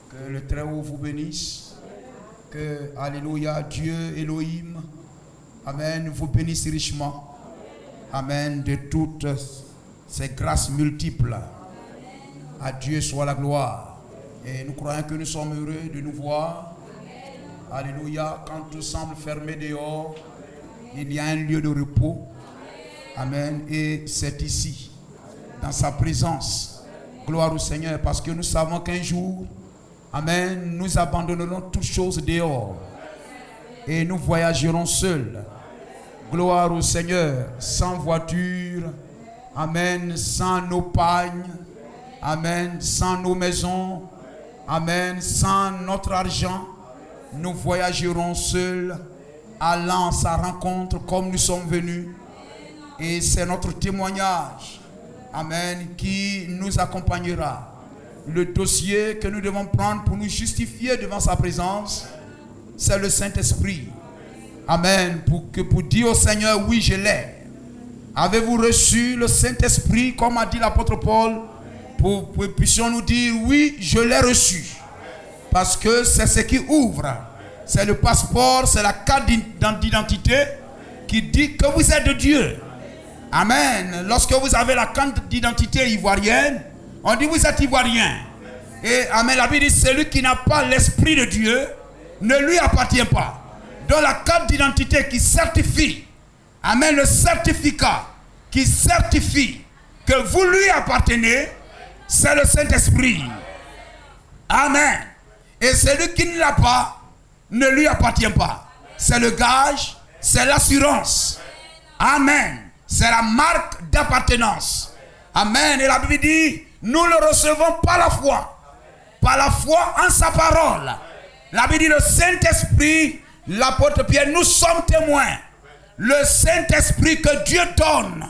Que le Très-Haut vous bénisse. Que, alléluia, Dieu Elohim, amen, vous bénisse richement. Amen, de toutes ces grâces multiples. À Dieu soit la gloire. Et nous croyons que nous sommes heureux de nous voir. Alléluia, quand tout semble fermé dehors, il y a un lieu de repos. Amen, et c'est ici, dans sa présence. Gloire au Seigneur, parce que nous savons qu'un jour, amen, nous abandonnerons toutes choses dehors et nous voyagerons seuls. Gloire au Seigneur, sans voiture, amen, sans nos pagnes, amen, sans nos maisons, amen, sans notre argent. Nous voyagerons seuls, allant à sa rencontre comme nous sommes venus. Et c'est notre témoignage, amen, qui nous accompagnera. Le dossier que nous devons prendre pour nous justifier devant sa présence, c'est le Saint-Esprit. Amen. Pour dire au Seigneur, oui, je l'ai. Avez-vous reçu le Saint-Esprit, comme a dit l'apôtre Paul, pour que puissions nous dire, oui, je l'ai reçu. Parce que c'est ce qui ouvre. C'est le passeport, c'est la carte d'identité qui dit que vous êtes de Dieu. Amen. Lorsque vous avez la carte d'identité ivoirienne, on dit vous êtes ivoirien. Et amen, la Bible dit celui qui n'a pas l'esprit de Dieu ne lui appartient pas. Donc la carte d'identité qui certifie, amen, le certificat qui certifie que vous lui appartenez, c'est le Saint-Esprit. Amen. Et celui qui ne l'a pas ne lui appartient pas. C'est le gage, c'est l'assurance. Amen. C'est la marque d'appartenance. Amen. Et la Bible dit, nous le recevons par la foi. Par la foi en sa parole. La Bible dit, le Saint-Esprit, l'apôtre Pierre, nous sommes témoins. Le Saint-Esprit que Dieu donne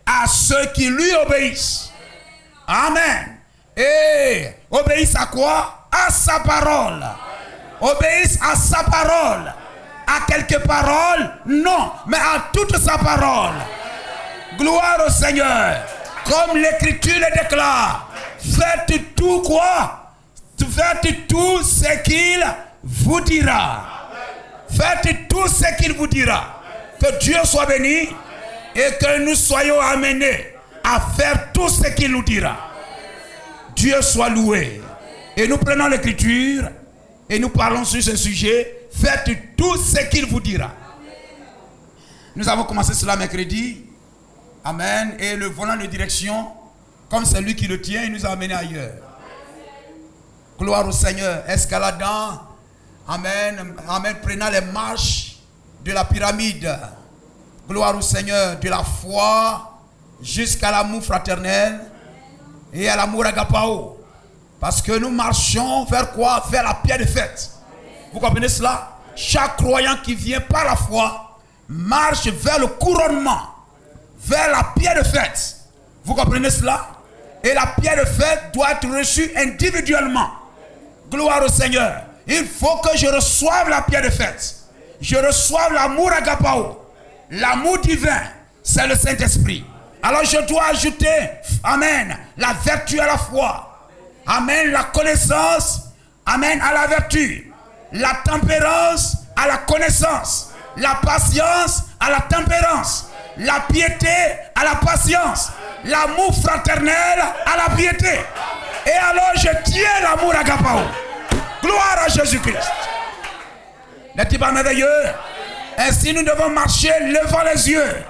à ceux qui lui obéissent. Amen. Et obéissent à quoi? À sa parole. Obéissent à sa parole. À quelques paroles? Non, mais à toute sa parole. Gloire au Seigneur. Comme l'Écriture le déclare. Faites tout quoi? Faites tout ce qu'il vous dira. Faites tout ce qu'il vous dira. Que Dieu soit béni et que nous soyons amenés à faire tout ce qu'il nous dira. Dieu soit loué. Et nous prenons l'Écriture et nous parlons sur ce sujet. Faites tout ce qu'il vous dira. Nous avons commencé cela mercredi. Amen. Et le volant de direction, comme c'est lui qui le tient, il nous a amenés ailleurs. Gloire au Seigneur. Escaladant. Amen. Amen. Prenant les marches de la pyramide. Gloire au Seigneur. De la foi jusqu'à l'amour fraternel et à l'amour agapao. Parce que nous marchons vers quoi? Vers la pierre de fête. Vous comprenez cela? Chaque croyant qui vient par la foi marche vers le couronnement, vers la pierre de fête. Vous comprenez cela? Et la pierre de fête doit être reçue individuellement. Gloire au Seigneur. Il faut que je reçoive la pierre de fête. Je reçoive l'amour agapao. L'amour divin, c'est le Saint-Esprit. Alors je dois ajouter, amen, la vertu à la foi. Amen, la connaissance, amen, à la vertu. La tempérance à la connaissance. La patience à la tempérance. La piété à la patience. L'amour fraternel à la piété. Et alors je tiens l'amour agapao. Gloire à Jésus-Christ. N'est-il pas merveilleux? Ainsi nous devons marcher levant les yeux.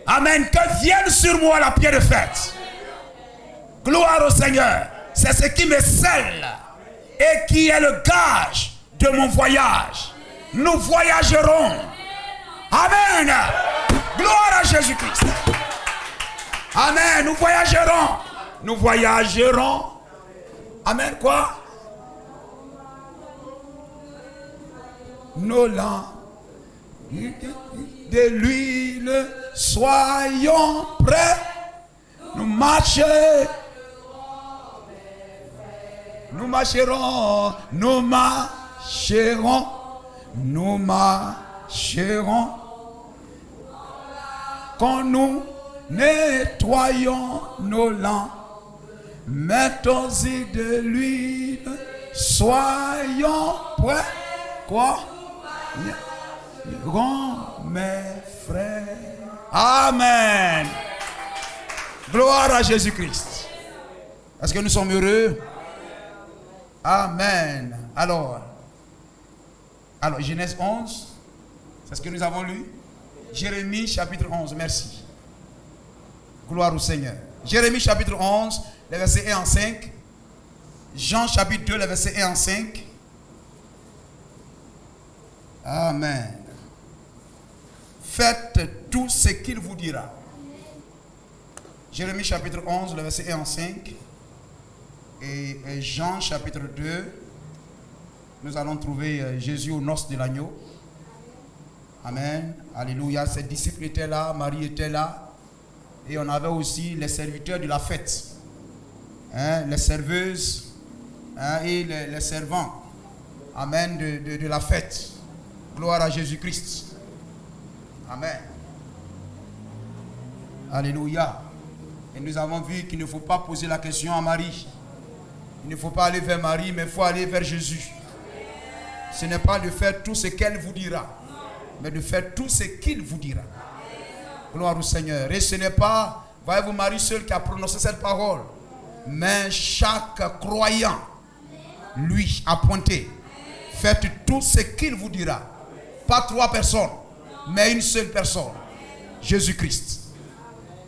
Amen. Que vienne sur moi la pierre de fête. Gloire au Seigneur. C'est ce qui me scelle et qui est le gage de mon voyage. Nous voyagerons. Amen. Gloire à Jésus-Christ. Amen. Nous voyagerons. Nous voyagerons. Amen. Quoi? Nos langues de l'huile, soyons prêts. Nous marcherons. Nous marcherons. Nous marcherons. Nous marcherons. Quand nous nettoyons nos langues, mettons-y de l'huile, Soyons prêts. Quoi? Mes frères. Amen. Gloire à Jésus-Christ. Est-ce que nous sommes heureux? Amen. Alors, Genèse 11, c'est ce que nous avons lu. Jérémie chapitre 11, merci. Gloire au Seigneur. Jérémie chapitre 11, les versets 1 en 5. Jean chapitre 2, les versets 1 en 5. Amen. Faites tout ce qu'il vous dira. Jérémie chapitre 11, les versets 1 en 5. Et Jean chapitre 2, nous allons trouver Jésus aux noces de l'agneau. Amen. Alléluia. Ses disciples étaient là, Marie était là. Et on avait aussi les serviteurs de la fête. Les serveuses et les servants. Amen. De la fête. Gloire à Jésus-Christ. Amen. Alléluia. Et nous avons vu qu'il ne faut pas poser la question à Marie. Il ne faut pas aller vers Marie, mais il faut aller vers Jésus. Ce n'est pas de faire tout ce qu'elle vous dira, mais de faire tout ce qu'il vous dira. Gloire au Seigneur. Et ce n'est pas, voyez-vous, Marie seule qui a prononcé cette parole, mais chaque croyant, lui, a pointé. Faites tout ce qu'il vous dira. Pas 3 personnes, mais une seule personne. Jésus-Christ.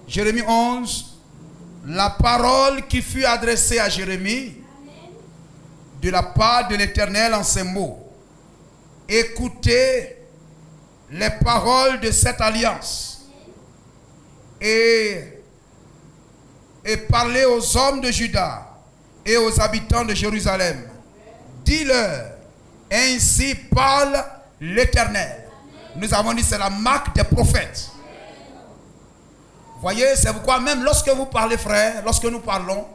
Jérémie 11, la parole qui fut adressée à Jérémie de la part de l'Éternel en ces mots. Écoutez les paroles de cette alliance et parlez aux hommes de Juda et aux habitants de Jérusalem. Dis-leur, ainsi parle l'Éternel. Nous avons dit c'est la marque des prophètes. Voyez, c'est pourquoi même lorsque vous parlez, frère, lorsque nous parlons,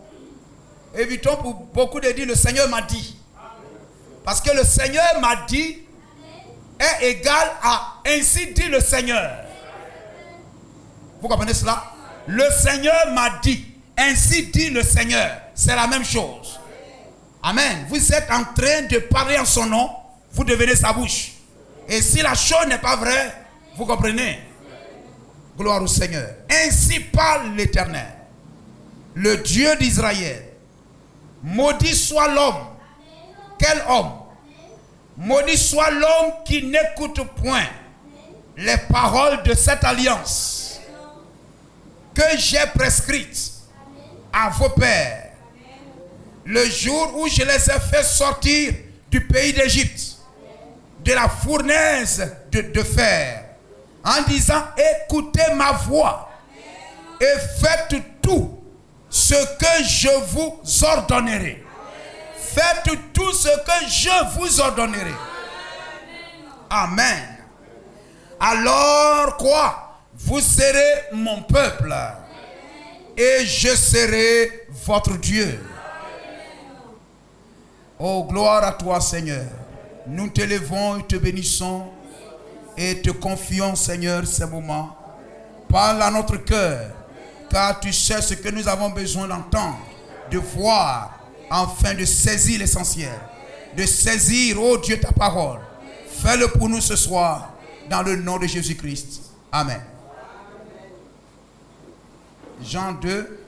évitons pour beaucoup de dire le Seigneur m'a dit. Parce que le Seigneur m'a dit est égal à ainsi dit le Seigneur. Vous comprenez cela? Le Seigneur m'a dit, ainsi dit le Seigneur. C'est la même chose. Amen. Vous êtes en train de parler en son nom, vous devenez sa bouche. Et si la chose n'est pas vraie, vous comprenez? Gloire au Seigneur. Ainsi parle l'Éternel, le Dieu d'Israël. Maudit soit l'homme. Quel homme? Maudit soit l'homme qui n'écoute point les paroles de cette alliance que j'ai prescrite à vos pères le jour où je les ai fait sortir du pays d'Égypte, de la fournaise de fer, en disant écoutez ma voix et faites tout ce que je vous ordonnerai. Faites tout ce que je vous ordonnerai. Amen. Alors quoi? Vous serez mon peuple et je serai votre Dieu. Oh, gloire à toi, Seigneur. Nous t'élevons et te bénissons et te confions, Seigneur, ces moments. Parle à notre cœur, car tu sais ce que nous avons besoin d'entendre, de voir, afin de saisir l'essentiel, de saisir, oh Dieu, ta parole. Fais-le pour nous ce soir, dans le nom de Jésus-Christ. Amen. Jean 2.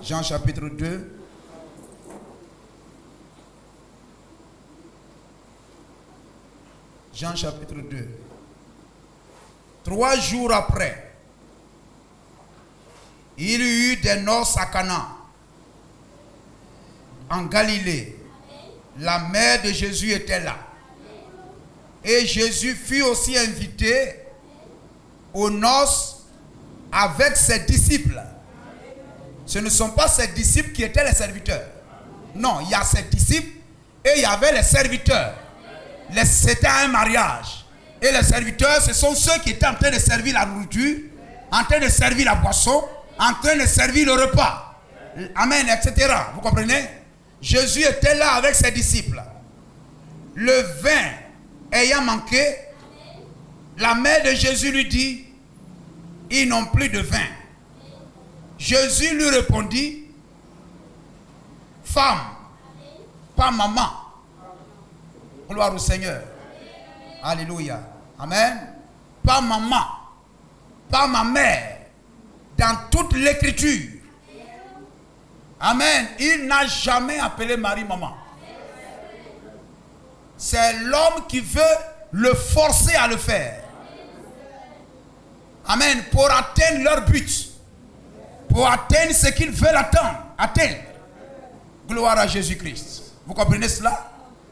Jean chapitre 2. Jean chapitre 2. 3 jours après, il y eut des noces à Cana, en Galilée. La mère de Jésus était là. Et Jésus fut aussi invité aux noces avec ses disciples. Ce ne sont pas ses disciples qui étaient les serviteurs. Non, il y a ses disciples et il y avait les serviteurs. C'était un mariage. Et les serviteurs, ce sont ceux qui étaient en train de servir la nourriture, en train de servir la boisson, en train de servir le repas. Amen, etc. Vous comprenez? Jésus était là avec ses disciples. Le vin ayant manqué, la mère de Jésus lui dit, ils n'ont plus de vin. Jésus lui répondit, femme, pas maman. Gloire au Seigneur. Alléluia. Amen. Pas maman, pas ma mère. Dans toute l'écriture. Amen. Il n'a jamais appelé Marie maman. C'est l'homme qui veut le forcer à le faire. Amen. Pour atteindre leur but. Pour atteindre ce qu'ils veulent atteindre. Gloire à Jésus-Christ. Vous comprenez cela?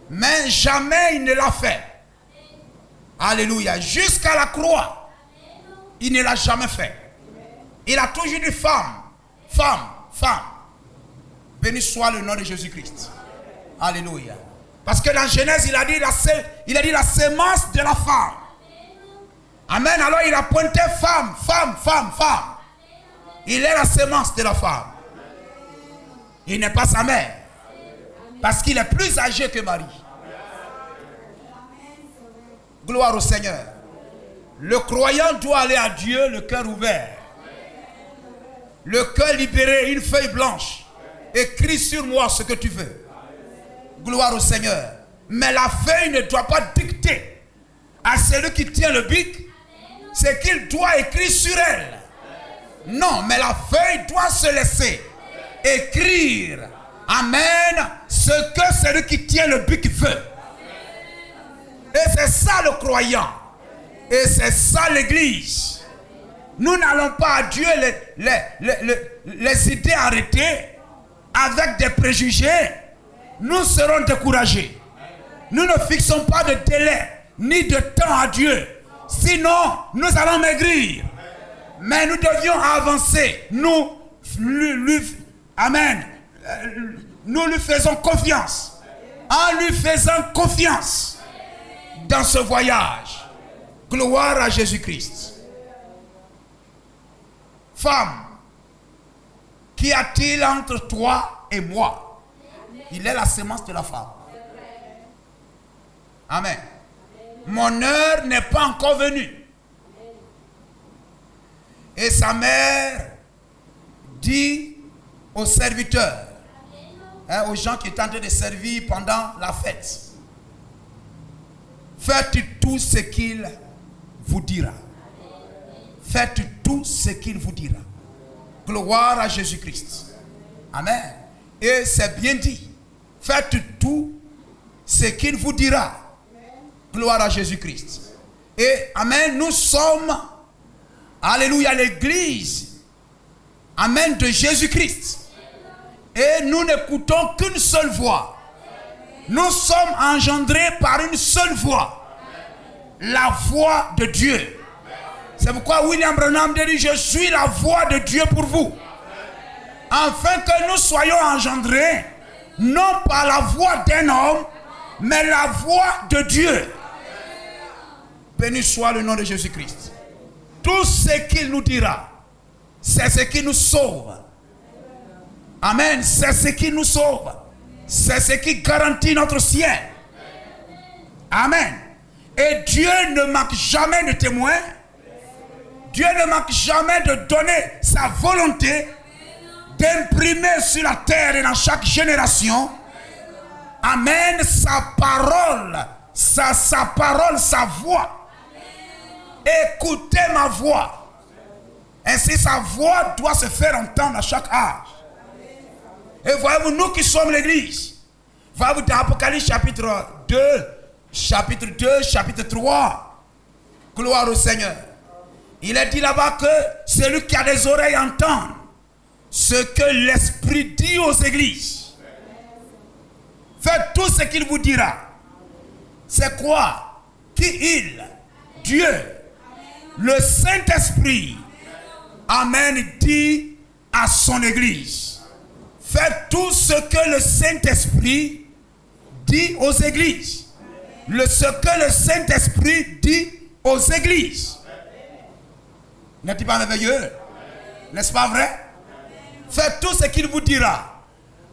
Mais jamais il ne l'a fait. Alléluia. Jusqu'à la croix, il ne l'a jamais fait. Il a toujours dit femme, femme, femme. Béni soit le nom de Jésus-Christ. Alléluia. Parce que dans Genèse, il a dit la sémence de la femme. Amen. Alors il a pointé femme, femme, femme, femme. Il est la sémence de la femme. Il n'est pas sa mère. Parce qu'il est plus âgé que Marie. Gloire au Seigneur. Le croyant doit aller à Dieu le cœur ouvert. Le cœur libéré, une feuille blanche. Écris sur moi ce que tu veux. Gloire au Seigneur. Mais la feuille ne doit pas dicter à celui qui tient le bic ce qu'il doit écrire sur elle. Non, mais la feuille doit se laisser écrire. Amen. Ce que celui qui tient le bic veut. Et c'est ça le croyant. Et c'est ça l'église. Nous n'allons pas à Dieu les idées arrêtées avec des préjugés. Nous serons découragés. Nous ne fixons pas de délai ni de temps à Dieu. Sinon, nous allons maigrir. Mais nous devions avancer. Amen. Nous lui faisons confiance. En lui faisant confiance dans ce voyage. Gloire à Jésus-Christ. Femme, qu'y a-t-il entre toi et moi? Il est la sémence de la femme. Amen. Mon heure n'est pas encore venue. Et sa mère dit aux serviteurs, aux gens qui étaient en train de servir pendant la fête, faites tout ce qu'il vous dira. Faites tout ce qu'il vous dira. Gloire à Jésus-Christ. Amen. Et c'est bien dit. Faites tout ce qu'il vous dira. Gloire à Jésus-Christ. Et amen, nous sommes, alléluia, l'église, amen, de Jésus-Christ. Et nous n'écoutons qu'une seule voix. Nous sommes engendrés par une seule voix. La voix de Dieu. C'est pourquoi William Branham dit, je suis la voix de Dieu pour vous. Afin que nous soyons engendrés, non par la voix d'un homme, mais la voix de Dieu. Béni soit le nom de Jésus-Christ. Tout ce qu'il nous dira, c'est ce qui nous sauve. Amen. C'est ce qui nous sauve. C'est ce qui garantit notre ciel. Amen. Et Dieu ne manque jamais de témoins. Dieu ne manque jamais de donner sa volonté, d'imprimer sur la terre et dans chaque génération, amen, sa parole, sa voix. Écoutez ma voix. Ainsi sa voix doit se faire entendre à chaque âge. Et voyez-vous, nous qui sommes l'église, voyez-vous dans Apocalypse chapitre 2, chapitre 3, gloire au Seigneur. Il est dit là-bas que celui qui a des oreilles entende ce que l'Esprit dit aux églises. Faites tout ce qu'il vous dira. C'est quoi? Dieu, le Saint-Esprit, amen, dit à son église. Faites tout ce que le Saint-Esprit dit aux églises. Ce que le Saint-Esprit dit aux églises. N'est-il pas merveilleux? N'est-ce pas vrai? Faites tout ce qu'il vous dira.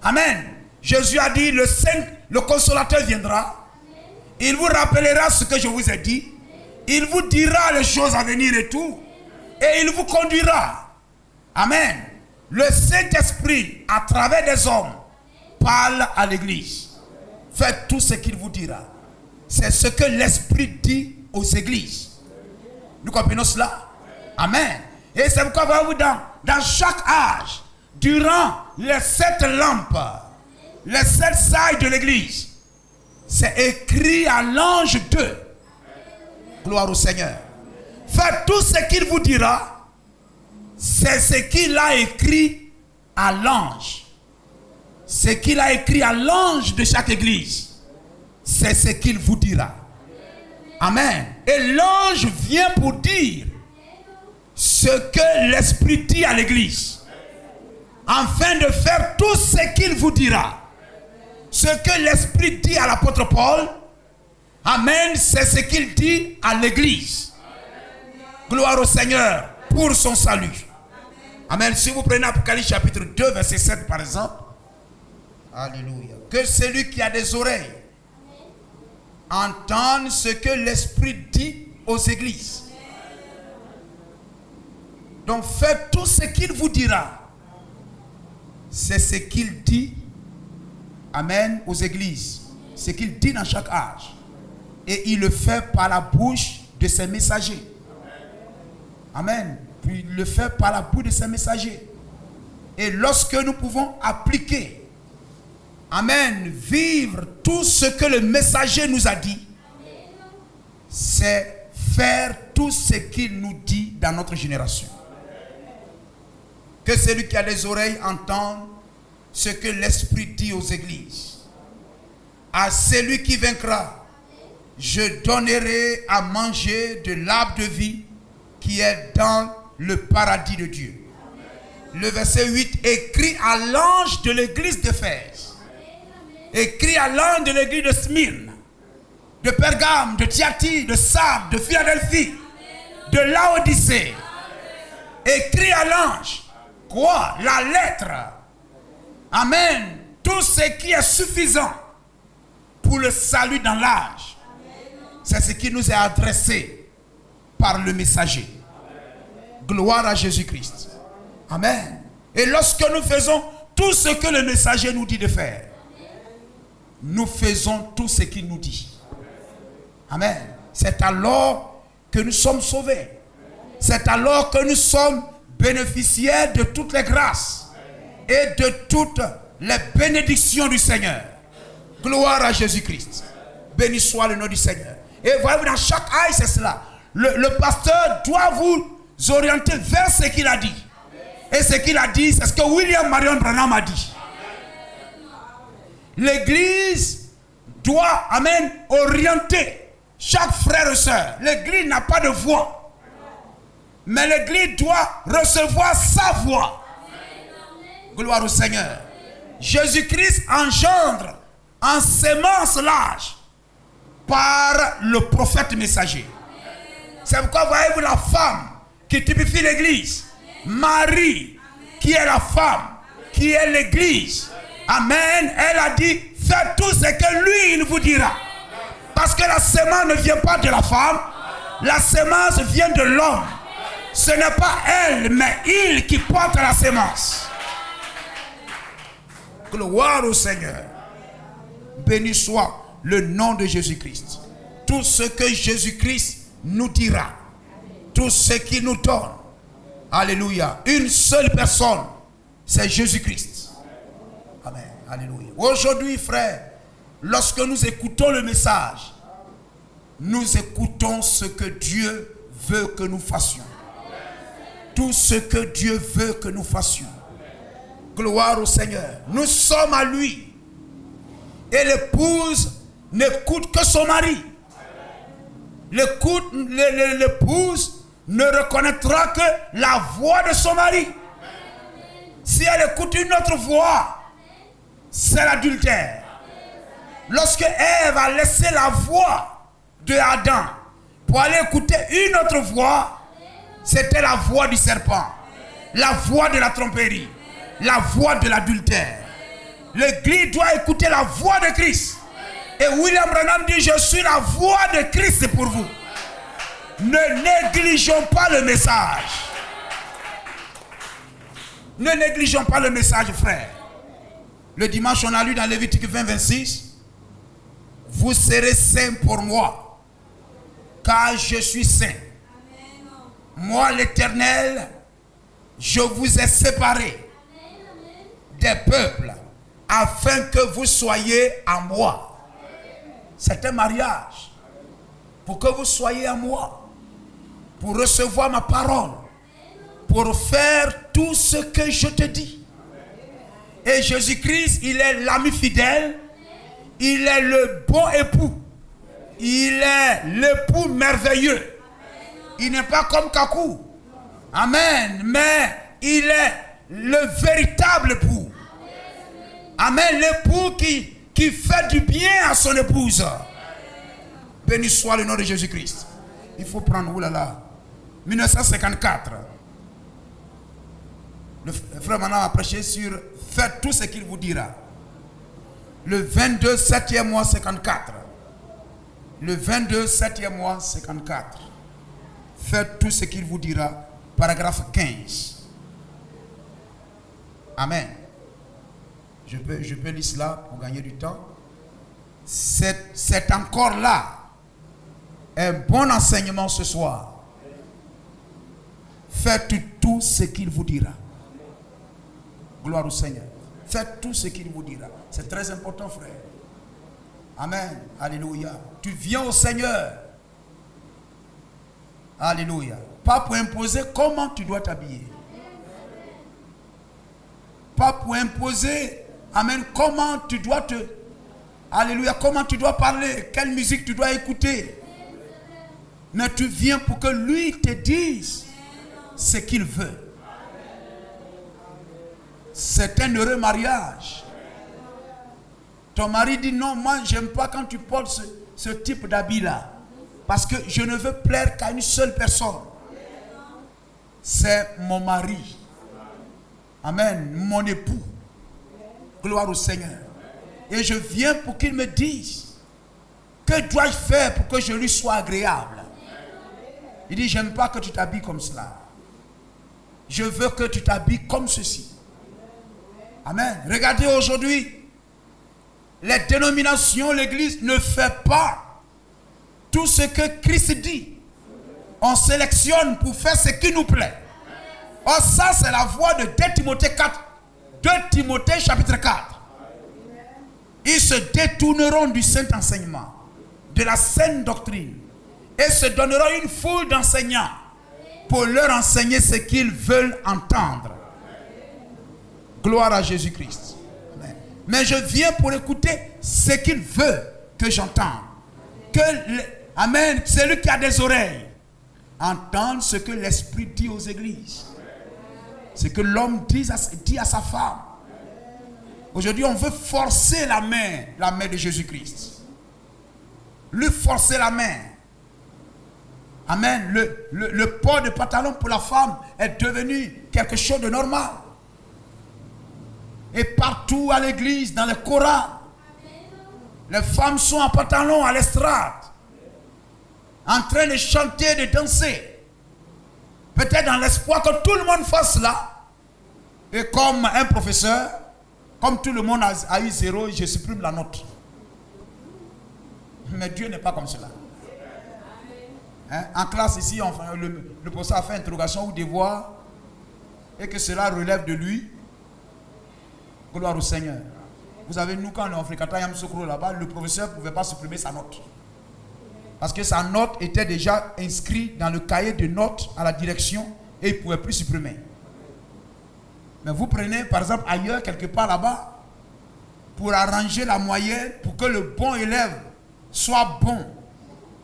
Amen. Jésus a dit, le consolateur viendra. Il vous rappellera ce que je vous ai dit. Il vous dira les choses à venir et tout. Et il vous conduira. Amen. Le Saint-Esprit, à travers des hommes, parle à l'église. Faites tout ce qu'il vous dira. C'est ce que l'Esprit dit aux églises. Nous comprenons cela? Amen. Et c'est pourquoi voyez-vous dans chaque âge, durant les 7 lampes, les 7 sailles de l'église, c'est écrit à l'ange 2. Gloire au Seigneur. Faites tout ce qu'il vous dira. C'est ce qu'il a écrit à l'ange. Ce qu'il a écrit à l'ange de chaque église. C'est ce qu'il vous dira. Amen. Et l'ange vient pour dire ce que l'Esprit dit à l'église. Afin de faire tout ce qu'il vous dira. Ce que l'Esprit dit à l'apôtre Paul. Amen. C'est ce qu'il dit à l'église. Gloire au Seigneur pour son salut. Amen. Si vous prenez Apocalypse chapitre 2 verset 7 par exemple. Alléluia. Que celui qui a des oreilles entende ce que l'Esprit dit aux églises. Donc faites tout ce qu'il vous dira. C'est ce qu'il dit. Amen. Aux églises. Ce qu'il dit dans chaque âge. Et il le fait par la bouche de ses messagers. Amen. Puis il le fait par la bouche de ses messagers. Et lorsque nous pouvons appliquer, amen, vivre tout ce que le messager nous a dit, c'est faire tout ce qu'il nous dit dans notre génération. Que celui qui a les oreilles entende ce que l'Esprit dit aux églises. À celui qui vaincra, je donnerai à manger de l'arbre de vie qui est dans le paradis de Dieu. Le verset 8 écrit à l'ange de l'église d'Éphèse, écrit à l'ange de l'église de Smyrne, de Pergame, de Thyatire, de Sardes, de Philadelphie, de Laodicée, écrit à l'ange, quoi? La lettre. Amen. Tout ce qui est suffisant pour le salut dans l'âge, c'est ce qui nous est adressé par le messager. Gloire à Jésus-Christ. Amen. Et lorsque nous faisons tout ce que le messager nous dit de faire, nous faisons tout ce qu'il nous dit. Amen. C'est alors que nous sommes sauvés. C'est alors que nous sommes bénéficiaires de toutes les grâces et de toutes les bénédictions du Seigneur. Gloire à Jésus-Christ. Béni soit le nom du Seigneur. Et voyez-vous, dans chaque âge, c'est cela. Le pasteur doit vous orienter vers ce qu'il a dit. Et ce qu'il a dit, c'est ce que William Marion Branham a dit. L'église doit, amen, orienter chaque frère et soeur. L'église n'a pas de voix. Mais l'église doit recevoir sa voix. Gloire au Seigneur. Jésus-Christ engendre en sémence l'âge par le prophète messager. C'est pourquoi voyez-vous la femme qui typifie l'église. Marie, qui est la femme, qui est l'église. Amen. Elle a dit, faites tout ce que lui, il vous dira. Parce que la sémence ne vient pas de la femme. La sémence vient de l'homme. Ce n'est pas elle, mais il qui porte la sémence. Gloire au Seigneur. Béni soit le nom de Jésus-Christ. Tout ce que Jésus-Christ nous dira. Tout ce qu'il nous donne. Alléluia. Une seule personne, c'est Jésus-Christ. Amen. Alléluia. Aujourd'hui, frère, lorsque nous écoutons le message, nous écoutons ce que Dieu veut que nous fassions. Tout ce que Dieu veut que nous fassions. Gloire au Seigneur. Nous sommes à lui. Et l'épouse n'écoute que son mari. L'épouse ne reconnaîtra que la voix de son mari. Si elle écoute une autre voix, c'est l'adultère. Lorsque Ève a laissé la voix de Adam pour aller écouter une autre voix, c'était la voix du serpent, la voix de la tromperie, la voix de l'adultère. L'église doit écouter la voix de Christ. Et William Branham dit, je suis la voix de Christ pour vous. Ne négligeons pas le message. Ne négligeons pas le message, frère. Le dimanche, on a lu dans Lévitique 20, 26. Vous serez saints pour moi, car je suis saint. Moi, l'Éternel, je vous ai séparés des peuples afin que vous soyez à moi. C'est un mariage pour que vous soyez à moi, pour recevoir ma parole, pour faire tout ce que je te dis. Et Jésus-Christ, il est l'ami fidèle, il est le bon époux, il est l'époux merveilleux. Il n'est pas comme Kakou. Amen. Mais il est le véritable époux. Amen. L'époux qui fait du bien à son épouse. Béni soit le nom de Jésus-Christ. Il faut prendre, oulala, 1954. Le frère Manan a prêché sur faites tout ce qu'il vous dira. Le 22, 7e mois, 54. Le 22, 7e mois, 54. Faites tout ce qu'il vous dira. Paragraphe 15. Amen. Je peux lire cela pour gagner du temps. C'est encore là un bon enseignement ce soir. Faites tout ce qu'il vous dira. Gloire au Seigneur. Faites tout ce qu'il vous dira. C'est très important, frère. Amen. Alléluia. Tu viens au Seigneur. Alléluia. Pas pour imposer comment tu dois t'habiller. Pas pour imposer, amen, comment tu dois te... Alléluia. Comment tu dois parler. Quelle musique tu dois écouter. Mais tu viens pour que lui te dise ce qu'il veut. C'est un heureux mariage. Ton mari dit non, moi j'aime pas quand tu portes ce type d'habit là. Parce que je ne veux plaire qu'à une seule personne. C'est mon mari. Amen. Mon époux. Gloire au Seigneur. Et je viens pour qu'il me dise que dois-je faire pour que je lui sois agréable. Il dit j'aime pas que tu t'habilles comme cela. Je veux que tu t'habilles comme ceci. Amen. Regardez aujourd'hui, les dénominations, l'église ne fait pas tout ce que Christ dit. On sélectionne pour faire ce qui nous plaît. Or ça c'est la voie de 2 Timothée 4. 2 Timothée chapitre 4. Ils se détourneront du saint enseignement, de la saine doctrine, et se donneront une foule d'enseignants pour leur enseigner ce qu'ils veulent entendre. Gloire à Jésus-Christ. Mais je viens pour écouter ce qu'il veut que j'entende. Amen. Celui qui a des oreilles entende ce que l'Esprit dit aux églises. Ce que l'homme dit à sa femme. Aujourd'hui, on veut forcer la main de Jésus-Christ. Lui forcer la main. Amen. Le port de pantalon pour la femme est devenu quelque chose de normal. Et partout à l'église, dans les chorales, les femmes sont en pantalon à l'estrade, en train de chanter, de danser. Peut-être dans l'espoir que tout le monde fasse cela. Et comme un professeur, comme tout le monde a eu 0, je supprime la note. Mais Dieu n'est pas comme cela. Hein? En classe ici, le professeur a fait interrogation ou devoir, et que cela relève de lui. Gloire au Seigneur. Vous savez, nous, quand on est en Fréquentant Yamsokro là-bas, le professeur ne pouvait pas supprimer sa note. Parce que sa note était déjà inscrite dans le cahier de notes à la direction et il ne pouvait plus supprimer. Mais vous prenez, par exemple, ailleurs, quelque part là-bas, pour arranger la moyenne, pour que le bon élève soit bon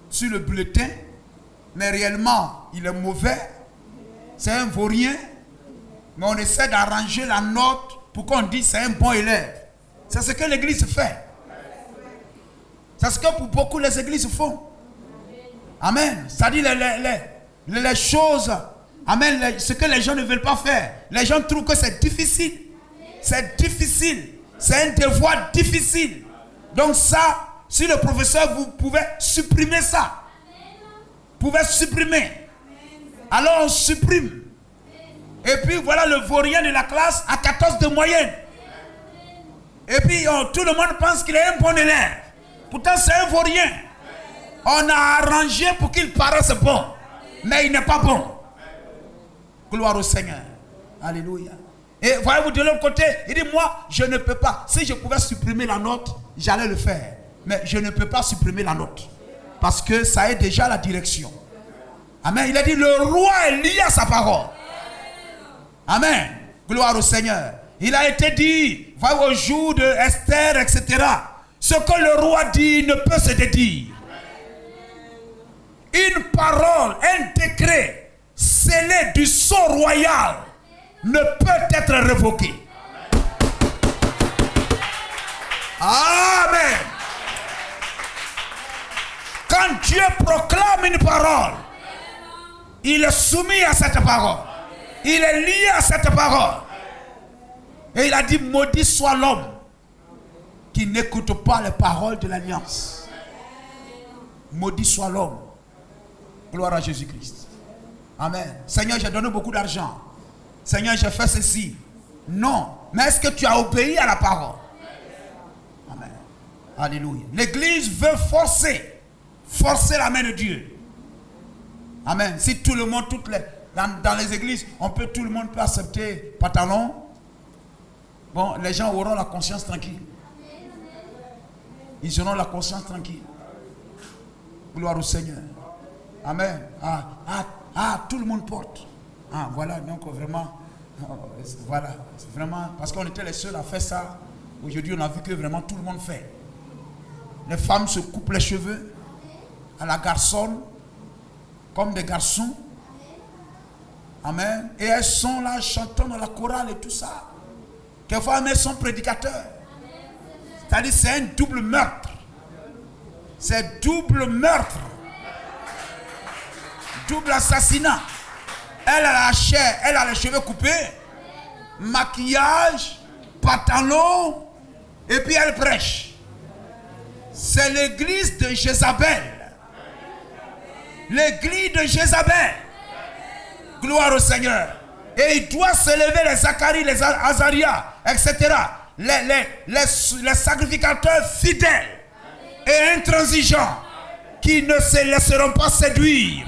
sur le bulletin, mais réellement, il est mauvais, c'est un vaurien, mais on essaie d'arranger la note pour qu'on dise c'est un bon élève. C'est ce que l'église fait. C'est ce que pour beaucoup les églises font. Amen. C'est-à-dire les choses, amen, ce que les gens ne veulent pas faire. Les gens trouvent que c'est difficile. C'est difficile. C'est un devoir difficile. Donc ça, si le professeur, vous pouvez supprimer ça. Vous pouvez supprimer. Alors on supprime. Et puis voilà le vaurien de la classe à 14 de moyenne. Et puis tout le monde pense qu'il est un bon élève. Pourtant c'est un vaurien. On a arrangé pour qu'il paraisse bon. Mais il n'est pas bon. Gloire au Seigneur. Alléluia. Et voyez-vous de l'autre côté, il dit moi je ne peux pas. Si je pouvais supprimer la note, j'allais le faire. Mais je ne peux pas supprimer la note. Parce que ça est déjà la direction. Amen. Il a dit le roi est lié à sa parole. Amen. Gloire au Seigneur. Il a été dit, voyez au jour de Esther, etc. Ce que le roi dit ne peut se dédire. Une parole, un décret scellé du sceau royal ne peut être révoqué. Amen. Quand Dieu proclame une parole, il est soumis à cette parole. Il est lié à cette parole. Et il a dit, maudit soit l'homme qui n'écoute pas les paroles de l'alliance. Maudit soit l'homme. Gloire à Jésus-Christ. Amen. Seigneur, j'ai donné beaucoup d'argent. Seigneur, j'ai fait ceci. Non. Mais est-ce que tu as obéi à la parole? Amen. Alléluia. L'église veut forcer la main de Dieu. Amen. Si tout le monde, dans les églises, tout le monde peut accepter pantalon. Bon, les gens auront la conscience tranquille. Ils auront la conscience tranquille. Gloire au Seigneur. Amen. Tout le monde porte. Voilà, donc vraiment, voilà, vraiment, parce qu'on était les seuls à faire ça. Aujourd'hui, on a vu que vraiment tout le monde fait. Les femmes se coupent les cheveux à la garçonne, comme des garçons. Amen. Et elles sont là chantant dans la chorale et tout ça. Quelquefois, elles sont prédicateurs. C'est-à-dire, c'est un double meurtre. C'est double meurtre. Double assassinat. Elle a la chair, elle a les cheveux coupés, maquillage, pantalon, et puis elle prêche. C'est l'église de Jézabel. L'église de Jézabel. Gloire au Seigneur. Et il doit s'élever les Zacharie, les Azaria, etc. Les sacrificateurs fidèles et intransigeants qui ne se laisseront pas séduire.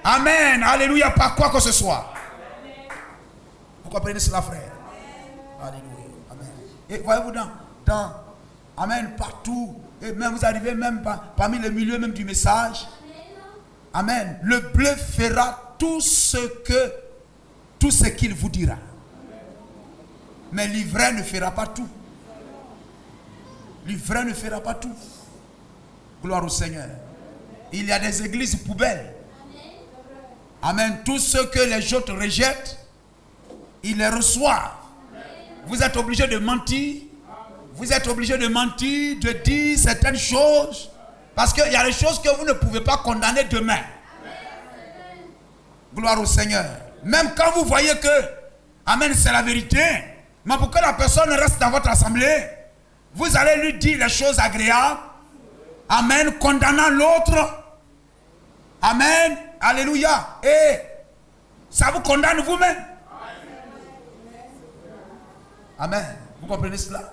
Amen. Alléluia. Par quoi que ce soit. Vous comprenez cela, frère? Alléluia. Amen. Et voyez-vous Amen, partout. Et même vous arrivez même parmi les milieux même du message. Amen. Le bleu fera tout ce qu'il vous dira. Mais l'ivraie ne fera pas tout. L'ivraie ne fera pas tout. Gloire au Seigneur. Il y a des églises poubelles. Amen. Tout ce que les autres rejettent, ils les reçoivent. Vous êtes obligé de mentir. Vous êtes obligé de mentir, de dire certaines choses. Parce qu'il y a des choses que vous ne pouvez pas condamner demain. Gloire au Seigneur. Même quand vous voyez que, amen, c'est la vérité. Mais pour que la personne reste dans votre assemblée, vous allez lui dire les choses agréables. Amen. Condamnant l'autre. Amen. Alléluia. Et ça vous condamne vous-même. Amen. Vous comprenez cela?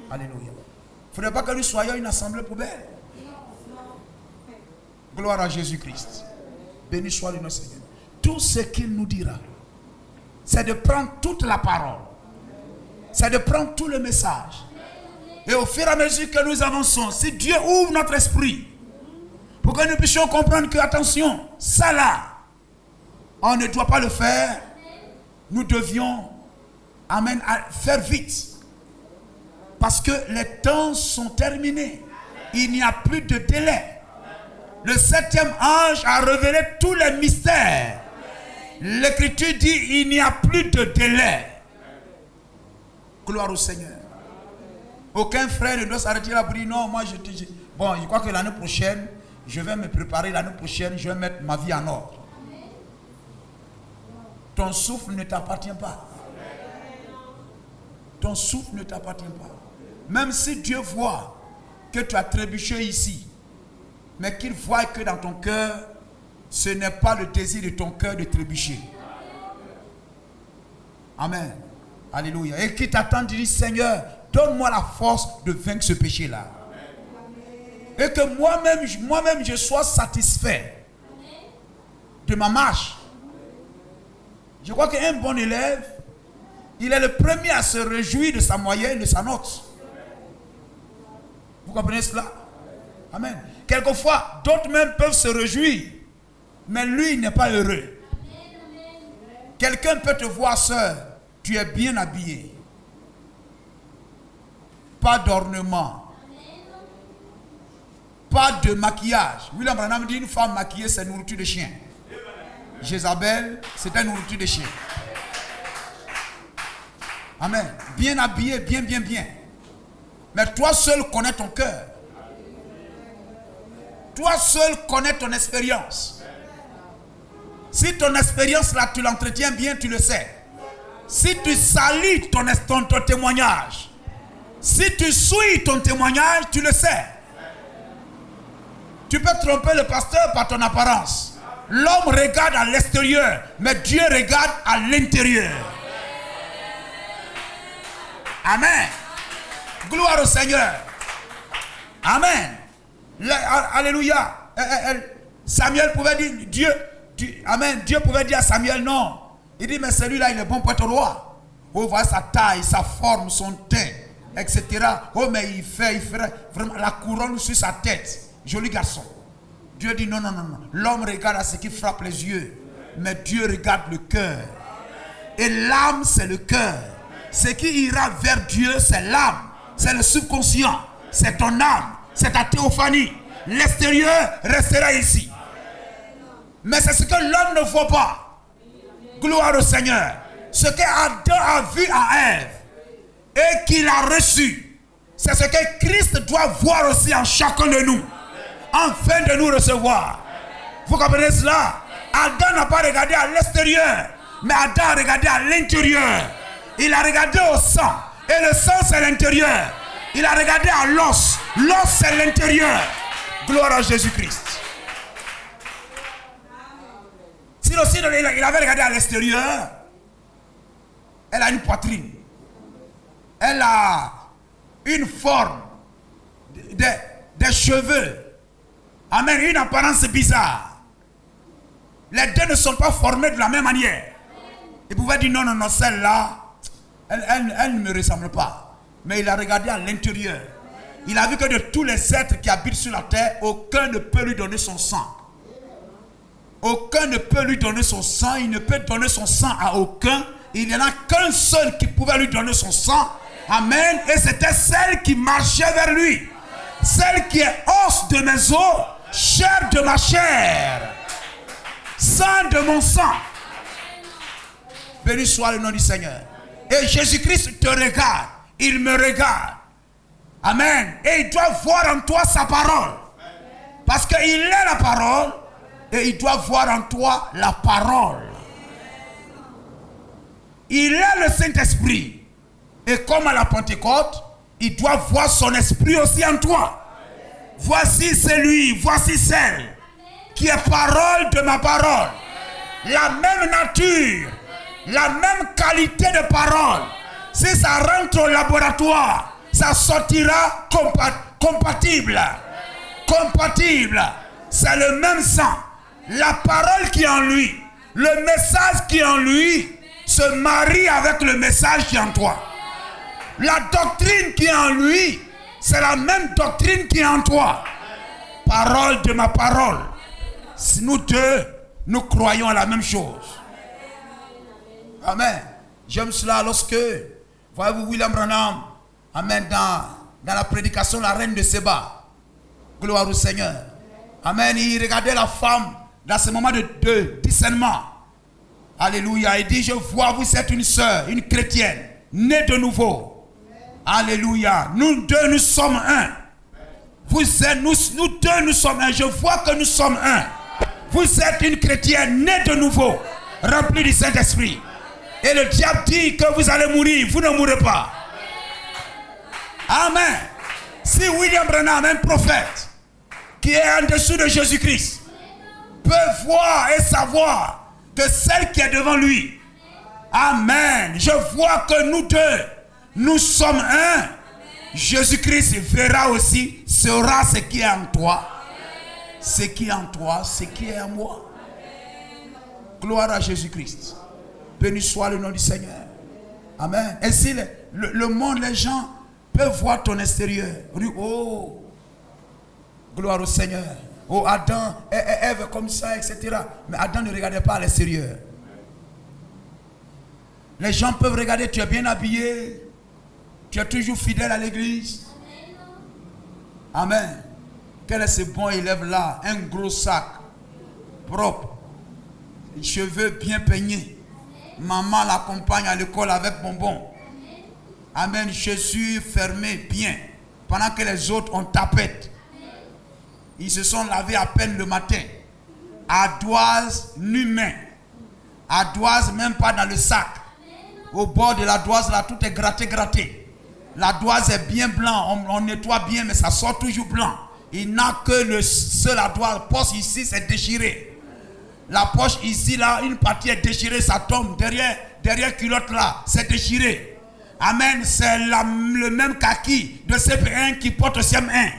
Alléluia. Il ne faudrait pas que nous soyons une assemblée poubelle. Gloire à Jésus-Christ. Béni soit le nom Seigneur. Tout ce qu'il nous dira, c'est de prendre toute la parole. C'est de prendre tout le message. Et au fur et à mesure que nous avançons, si Dieu ouvre notre esprit, pour que nous puissions comprendre que, attention, ça là, on ne doit pas le faire. Nous devions, amen, faire vite. Parce que les temps sont terminés. Il n'y a plus de délai. Le 7e ange a révélé tous les mystères. L'Écriture dit, il n'y a plus de délai. Gloire au Seigneur. Aucun frère ne doit s'arrêter là pour dire, non, moi je crois que l'année prochaine, je vais me préparer, l'année prochaine, je vais mettre ma vie en ordre. Ton souffle ne t'appartient pas. Ton souffle ne t'appartient pas. Même si Dieu voit que tu as trébuché ici, mais qu'il voit que dans ton cœur, ce n'est pas le désir de ton cœur de trébucher. Amen. Alléluia. Et qui t'attend, tu dis, Seigneur, donne-moi la force de vaincre ce péché-là. Et que moi-même, je sois satisfait de ma marche. Je crois qu'un bon élève, il est le premier à se réjouir de sa moyenne, de sa note. Vous comprenez cela? Amen. Quelquefois, d'autres même peuvent se réjouir, mais lui, il n'est pas heureux. Quelqu'un peut te voir, sœur, tu es bien habillé. Pas d'ornement. Pas de maquillage. William Branham dit une femme maquillée, c'est nourriture de chien. Jézabel, c'était nourriture de chien. Amen. Bien habillé, bien. Mais toi seul connais ton cœur. Toi seul connais ton expérience. Si ton expérience là, tu l'entretiens bien, tu le sais. Si tu salis ton témoignage, si tu suis ton témoignage, tu le sais. Tu peux tromper le pasteur par ton apparence. L'homme regarde à l'extérieur, mais Dieu regarde à l'intérieur. Amen. Gloire au Seigneur. Amen. Alléluia. Samuel pouvait dire, Amen. Dieu pouvait dire à Samuel, non. Il dit, mais celui-là, il est bon pour être roi. Oh, voilà sa taille, sa forme, son teint, etc. Oh, mais il ferait vraiment la couronne sur sa tête. Joli garçon. Dieu dit, non. L'homme regarde à ce qui frappe les yeux. Mais Dieu regarde le cœur. Et l'âme, c'est le cœur. Ce qui ira vers Dieu, c'est l'âme. C'est le subconscient. C'est ton âme. C'est ta théophanie. L'extérieur restera ici. Mais c'est ce que l'homme ne voit pas. Gloire au Seigneur. Ce qu'Adam a vu à Ève et qu'il a reçu, c'est ce que Christ doit voir aussi en chacun de nous, afin de nous recevoir. Vous comprenez cela? Adam n'a pas regardé à l'extérieur, mais Adam a regardé à l'intérieur. Il a regardé au sang, et le sang c'est l'intérieur. Il a regardé à l'os, l'os c'est l'intérieur. Gloire à Jésus-Christ. Si aussi il avait regardé à l'extérieur, elle a une poitrine, elle a une forme, des cheveux, amen, une apparence bizarre. Les deux ne sont pas formés de la même manière. Il pouvait dire non, celle-là, elle ne me ressemble pas. Mais il a regardé à l'intérieur. Il a vu que de tous les êtres qui habitent sur la terre, aucun ne peut lui donner son sang. Aucun ne peut lui donner son sang. Il ne peut donner son sang à aucun. Il n'y en a qu'un seul qui pouvait lui donner son sang. Amen. Et c'était celle qui marchait vers lui. Celle qui est os de mes os, chair de ma chair, sang de mon sang. Béni soit le nom du Seigneur. Et Jésus-Christ te regarde. Il me regarde. Amen. Et il doit voir en toi sa parole. Parce qu'il est la parole. Et il doit voir en toi la parole. Il est le Saint-Esprit. Et comme à la Pentecôte, il doit voir son esprit aussi en toi. Voici celui, voici celle qui est parole de ma parole. La même nature, la même qualité de parole. Si ça rentre au laboratoire, ça sortira compatible. Compatible. C'est le même sang. La parole qui est en lui, le message qui est en lui, se marie avec le message qui est en toi. La doctrine qui est en lui, c'est la même doctrine qui est en toi. Parole de ma parole. Si nous deux, nous croyons à la même chose. Amen. J'aime cela lorsque, voyez-vous, William Branham, amen, dans la prédication de la reine de Séba. Gloire au Seigneur. Amen. Il regardait la femme dans ce moment de discernement. Alléluia. Il dit, je vois, vous êtes une sœur, une chrétienne, née de nouveau. Alléluia. Nous deux, nous sommes un. Vous êtes, nous deux, nous sommes un. Je vois que nous sommes un. Vous êtes une chrétienne, née de nouveau, remplie du Saint-Esprit. Et le diable dit que vous allez mourir. Vous ne mourrez pas. Amen. Si William Branham, un prophète, qui est en dessous de Jésus-Christ, peut voir et savoir que celle qui est devant lui, amen, je vois que nous deux, nous sommes un, Jésus-Christ verra aussi, sera ce qui est en toi. Ce qui est en toi, ce qui est en moi. Gloire à Jésus-Christ. Béni soit le nom du Seigneur. Amen. Ainsi, le monde, les gens peuvent voir ton extérieur. Oh, gloire au Seigneur. Oh, Adam et Ève comme ça, etc. Mais Adam ne regardait pas à l'extérieur. Les gens peuvent regarder, tu es bien habillé. Tu es toujours fidèle à l'église. Amen. Quel est ce bon élève là? Un gros sac, propre, les cheveux bien peignés. Maman l'accompagne à l'école avec bonbons. Amen. Chaussures fermées bien. Pendant que les autres ont tapette. Ils se sont lavés à peine le matin. Ardoise nu-main. Ardoise même pas dans le sac. Au bord de l'ardoise là, tout est gratté. L'ardoise est bien blanc, on nettoie bien, mais ça sort toujours blanc. Il n'a que le seul ardoise, la poche ici, c'est déchiré. La poche ici, là, une partie est déchirée, ça tombe. Derrière culotte là, c'est déchiré. Amen, c'est le même kaki de CP1 qui porte CM1.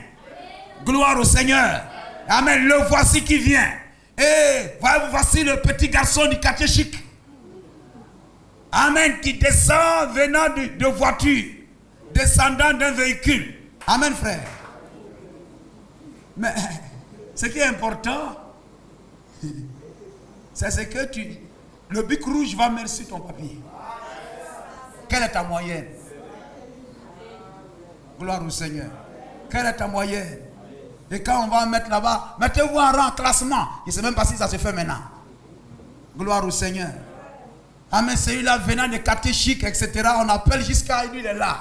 Gloire au Seigneur. Amen, le voici qui vient. Et voici le petit garçon du quartier chic. Amen, qui descend venant de voiture. Descendant d'un véhicule. Amen, frère. Mais ce qui est important, c'est ce que le bic rouge va mettre sur ton papier. Quelle est ta moyenne? Gloire au Seigneur. Quelle est ta moyenne? Et quand on va mettre là-bas, mettez-vous en rang, classement. Je ne sais même pas si ça se fait maintenant. Gloire au Seigneur. Amen, celui-là venant de quartier chic, etc. On appelle jusqu'à lui, il est là.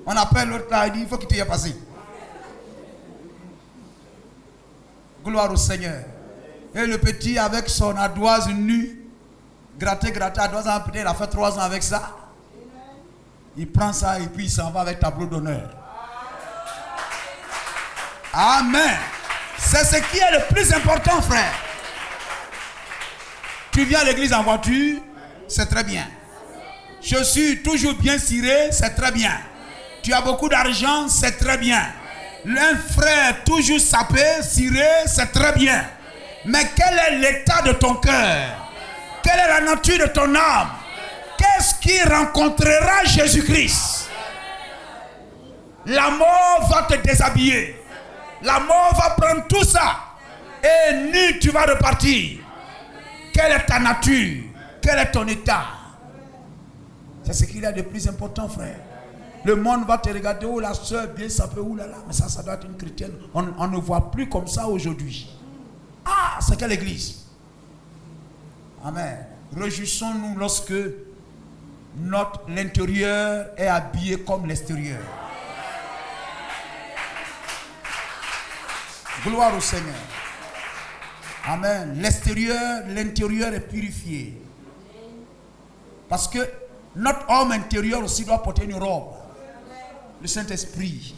On appelle l'autre là, il dit, il faut qu'il t'y ait passé. Gloire au Seigneur. Et le petit avec son ardoise nue, gratté, ardoise, peut-être il a fait 3 ans avec ça. Il prend ça et puis il s'en va avec tableau d'honneur. Amen. C'est ce qui est le plus important, frère. Tu viens à l'église en voiture, c'est très bien. Chaussures toujours bien cirées, c'est très bien. Tu as beaucoup d'argent, c'est très bien. Un frère toujours sapé, ciré, c'est très bien. Mais quel est l'état de ton cœur? Quelle est la nature de ton âme? Qu'est-ce qui rencontrera Jésus-Christ? La mort va te déshabiller. La mort va prendre tout ça. Et nu, tu vas repartir. Quelle est ta nature? Quel est ton état? C'est ce qu'il y a de plus important, frère. Le monde va te regarder, oh la soeur, bien sapée, oh là là, mais ça doit être une chrétienne. On ne voit plus comme ça aujourd'hui. Ah, c'est quelle église? Amen. Réjouissons-nous lorsque l'intérieur est habillé comme l'extérieur. Gloire au Seigneur. Amen. L'intérieur est purifié. Parce que notre homme intérieur aussi doit porter une robe. Le Saint-Esprit.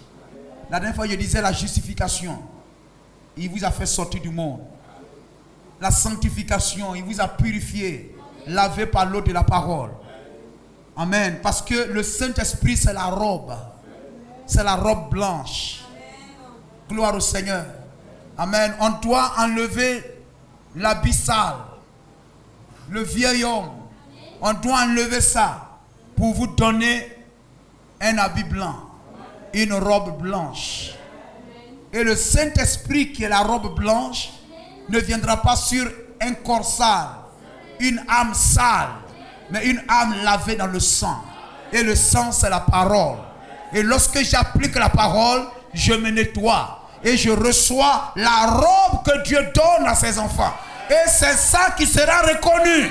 La dernière fois, je disais la justification. Il vous a fait sortir du monde. La sanctification, il vous a purifié, lavé par l'eau de la parole. Amen. Parce que le Saint-Esprit, c'est la robe. C'est la robe blanche. Gloire au Seigneur. Amen. On doit enlever l'habit sale. Le vieil homme. On doit enlever ça pour vous donner un habit blanc. Une robe blanche. Et le Saint-Esprit qui est la robe blanche ne viendra pas sur un corps sale, une âme sale, mais une âme lavée dans le sang. Et le sang, c'est la parole. Et lorsque j'applique la parole, je me nettoie. Et je reçois la robe que Dieu donne à ses enfants. Et c'est ça qui sera reconnu.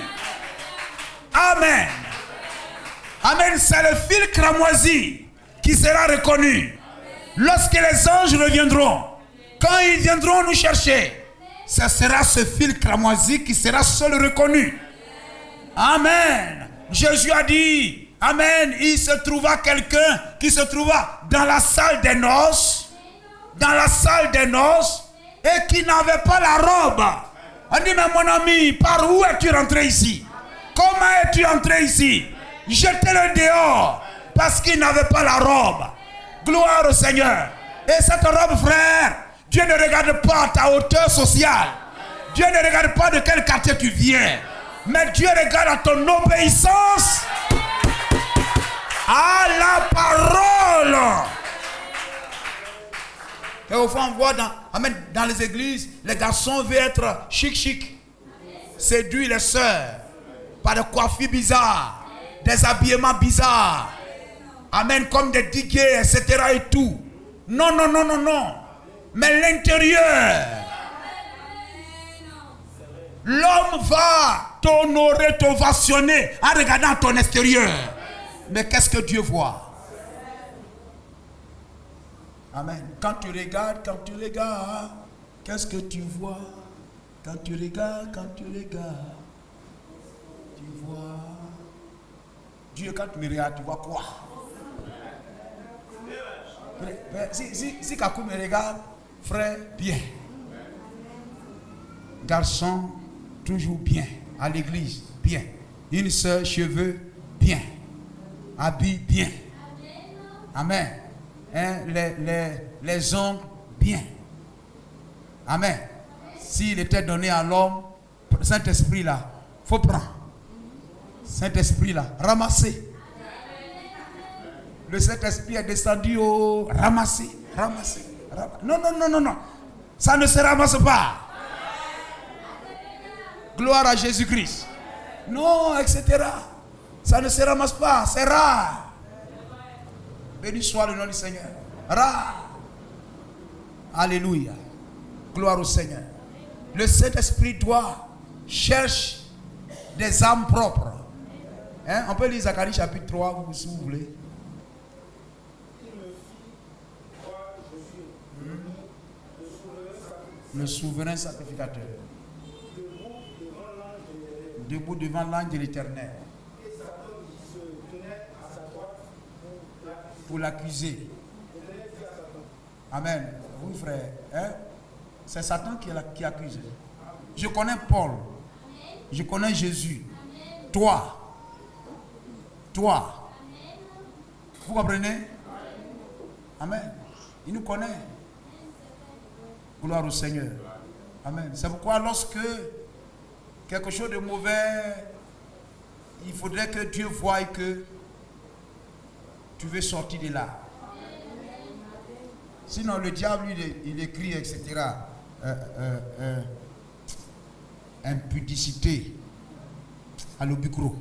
Amen. Amen. C'est le fil cramoisi qui sera reconnu. Lorsque les anges reviendront, quand ils viendront nous chercher, ce sera ce fil cramoisi qui sera seul reconnu. Amen. Jésus a dit, amen, il se trouva quelqu'un qui se trouva dans la salle des noces, et qui n'avait pas la robe. On dit, mais mon ami, par où es-tu rentré ici? Comment es-tu entré ici? Jetez-le dehors, parce qu'il n'avait pas la robe. Gloire au Seigneur. Et cette robe, frère, Dieu ne regarde pas ta hauteur sociale. Dieu ne regarde pas de quel quartier tu viens. Mais Dieu regarde à ton obéissance à la parole. Et au fond, on voit dans les églises, les garçons veulent être chic, séduire les sœurs par des coiffures bizarres, des habillements bizarres. Amen, comme des diguets, etc. et tout. Non. Mais l'intérieur. L'homme va t'honorer, t'ovationner en regardant ton extérieur. Mais qu'est-ce que Dieu voit? Amen. Quand tu regardes, qu'est-ce que tu vois? Quand tu regardes, tu vois. Dieu, quand tu me regardes, tu vois quoi? Si Kakou me regarde, frère, bien. Garçon, toujours bien. À l'église, bien. Une sœur, cheveux, bien. Habits, bien. Amen. Hein, les ongles, bien. Amen. S'il était donné à l'homme, Saint-Esprit là, il faut prendre. Saint-Esprit là, ramasser. Le Saint-Esprit est descendu au ramasser. Non. Ça ne se ramasse pas. Gloire à Jésus-Christ. Non, etc. Ça ne se ramasse pas, c'est rare. Béni soit le nom du Seigneur. Rare. Alléluia. Gloire au Seigneur. Le Saint-Esprit cherche des âmes propres. Hein? On peut lire Zacharie chapitre 3, si vous voulez. Le souverain sacrificateur. Debout devant l'ange de l'Éternel. Pour l'accuser. Amen. Oui, frère. Hein? C'est Satan qui accuse. Je connais Paul. Je connais Jésus. Toi. Vous comprenez? Amen. Il nous connaît. Gloire au Seigneur. Amen. C'est pourquoi lorsque quelque chose de mauvais, il faudrait que Dieu voie que tu veux sortir de là. Sinon le diable, il écrit, etc. Impudicité à l'obicro.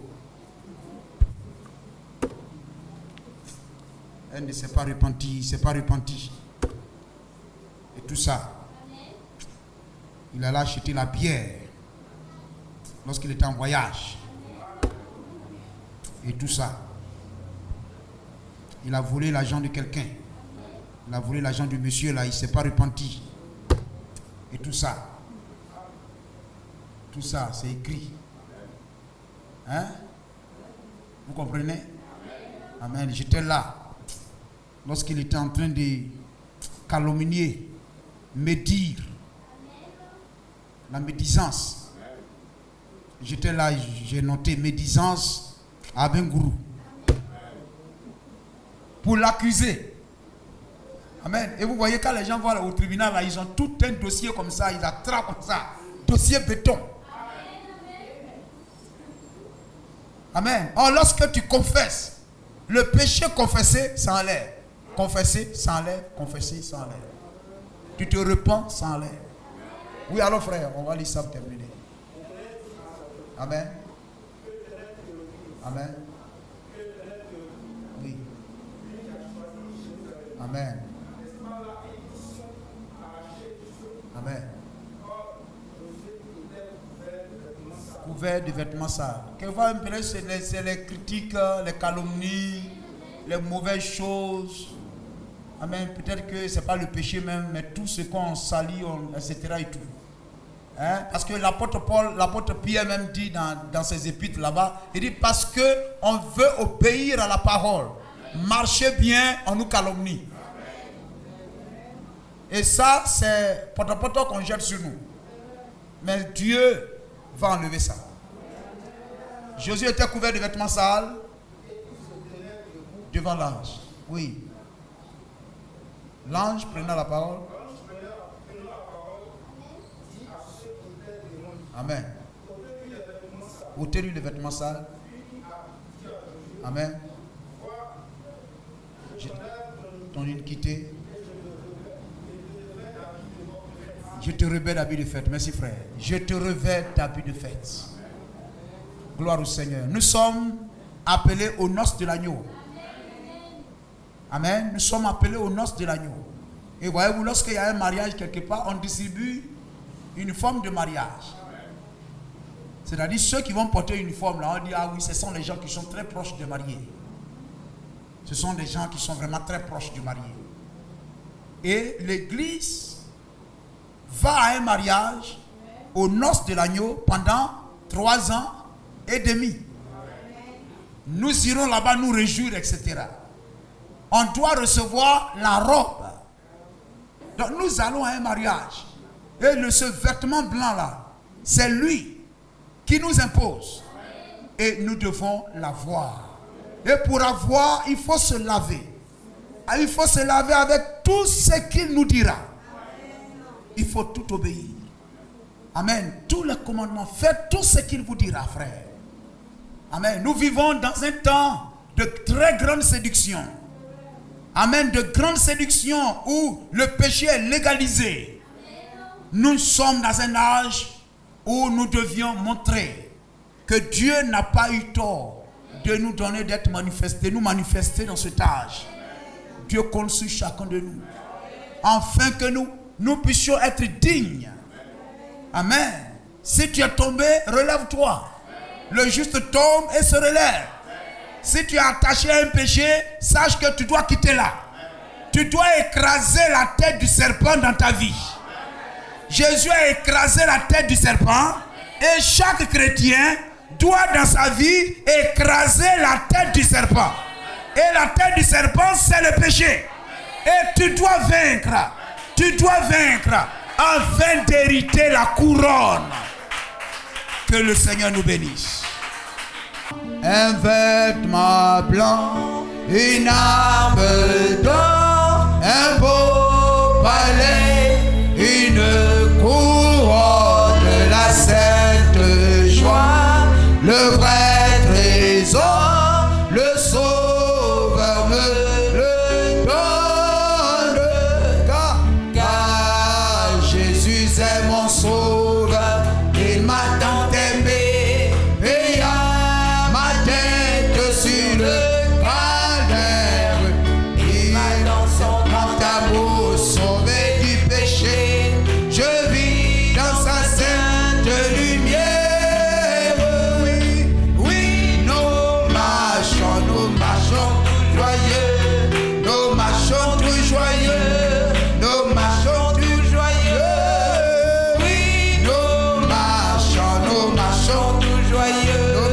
Elle ne s'est pas repentie, Et tout ça. Il allait acheter la bière lorsqu'il était en voyage. Et tout ça. Il a volé l'argent de quelqu'un. Il a volé l'argent du monsieur là, il ne s'est pas repenti. Et tout ça. Tout ça, c'est écrit. Hein? Vous comprenez? Amen. J'étais là. Lorsqu'il était en train de calomnier, médire. La médisance. J'étais là, j'ai noté médisance à Bengourou. Pour l'accuser. Amen. Et vous voyez, quand les gens vont au tribunal, là, ils ont tout un dossier comme ça, ils attrapent comme ça. Dossier béton. Amen. Or, lorsque tu confesses, le péché confessé s'enlève. Confesser s'enlève, confesser s'enlève. Tu te repens, s'enlève. Oui, alors frère, on va lire ça pour terminer. Amen. Amen. Oui. Amen. Amen. Couvert de vêtements sales. Quelquefois, c'est les critiques, les calomnies, les mauvaises choses. Amen. Peut-être que ce n'est pas le péché même, mais tout ce qu'on salit, etc. et tout. Hein? Parce que l'apôtre Pierre même dit dans ses épîtres là-bas, il dit parce qu'on veut obéir à la parole. Marcher bien, on nous calomnie. Et ça, c'est poto qu'on jette sur nous. Mais Dieu va enlever ça. Jésus était couvert de vêtements sales devant l'ange. Oui. L'ange prenant la parole. Amen. Ôtez-lui les vêtements sales. Amen. Ton iniquité. Je te revêt d'habits de fête. Merci frère. Je te revêt d'habits de fête. Gloire au Seigneur. Nous sommes appelés aux noces de l'agneau. Amen. Nous sommes appelés aux noces de l'agneau. Et voyez-vous, lorsqu'il y a un mariage quelque part, on distribue une forme de mariage. C'est-à-dire ceux qui vont porter une forme là, on dit ah oui, ce sont les gens qui sont très proches des mariés. Ce sont des gens qui sont vraiment très proches du marié. Et l'église va à un mariage aux noces de l'agneau pendant 3 ans et demi. Nous irons là-bas nous réjouir, etc. On doit recevoir la robe. Donc nous allons à un mariage. Et ce vêtement blanc là, c'est lui qui nous impose. Et nous devons l'avoir. Et pour avoir, il faut se laver. Il faut se laver avec tout ce qu'il nous dira. Il faut tout obéir. Amen. Tous les commandements, faites tout ce qu'il vous dira, frère. Amen. Nous vivons dans un temps de très grande séduction. Amen. De grande séduction où le péché est légalisé. Nous sommes dans un âge où nous devions montrer que Dieu n'a pas eu tort de nous donner d'être manifestés, nous manifester dans cet âge. Dieu compte sur chacun de nous. Afin que nous puissions être dignes. Amen. Si tu es tombé, relève-toi. Le juste tombe et se relève. Si tu es attaché à un péché, sache que tu dois quitter là. Tu dois écraser la tête du serpent dans ta vie. Jésus a écrasé la tête du serpent et chaque chrétien doit dans sa vie écraser la tête du serpent. Et la tête du serpent, c'est le péché. Et tu dois vaincre. Tu dois vaincre afin d'hériter la couronne. Que le Seigneur nous bénisse. Un vêtement blanc, une arme d'or, un beau palais, une couronne, la sainte joie, le vrai trésor, le Sauveur me le donne, car Jésus est mon Sauveur, il m'a tant aimé, payant ma tête sur le calvaire, il m'a dans son grand amour sauvé du péché, je vis dans sa sainte lumière. Oui, nous marchons tout joyeux, nous marchons tout joyeux, nous marchons tout joyeux. Oui, nous marchons tout joyeux, nous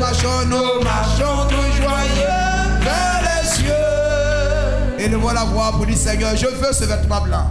marchons tout joyeux vers les cieux. Et nous voilà voir pour dire Seigneur, je veux ce vêtement blanc.